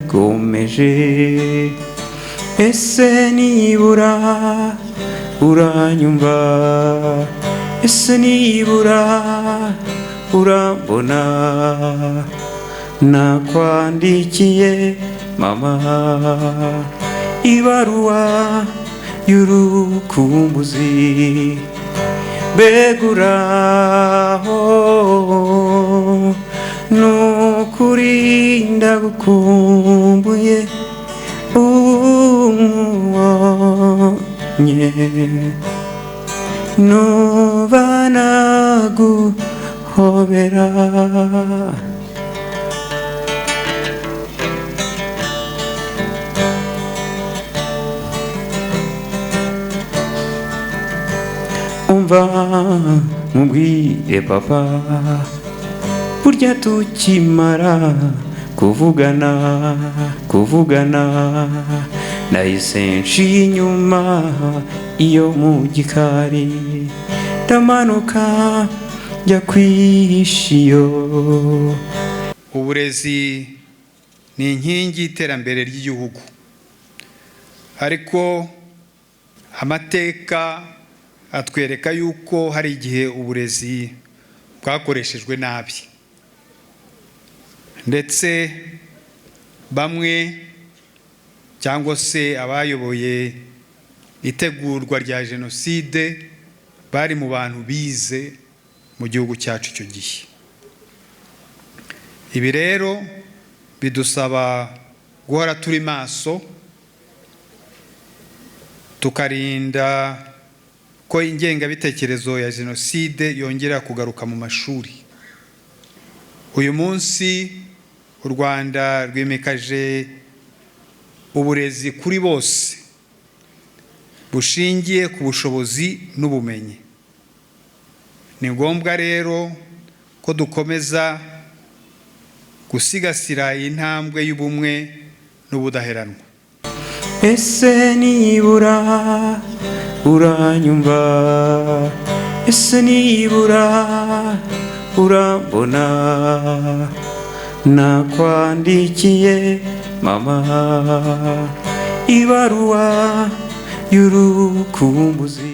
irakomeje. Ese nibura uranyumva, ese nibura urambona, nakwandikiye mama ibaruwa y'urukumbuzi, beguraho nukuri ndagukumbuye umwonye, nuba naguhobera. Umva mubwire papa, burya tukimara kuvugana nahise nshiye inyuma iyo mu gikari, ndamanuka njya kwishiyo. Uburezi ni inkingi y'iterambere ry'igihugu, ariko amateka atwereka yuko hari igihe uburezi bwakoreshejwe nabi, ndetse bamwe cyangwa se abayoboye itegurwa rya jenoside bari mu bantu bize mu gihugu cyacu icyo gihe. Ibi rero bidusaba guhora turi maso, tukarinda ko ingengabitekerezo ya jenoside yongera kugaruka mu mashuri. Uyu munsi u Rwanda rwimikaje uburezi kuri bose bushingiye ku bushobozi n'ubumenyi. Ni ngombwa rero ko dukomeza gusigasira intambwe y'ubumwe n'ubudaheranwa. Ese nibura uranyumva, ese nibura urambona, nakwandikiye mama ibaruwa y'urukumbuzi.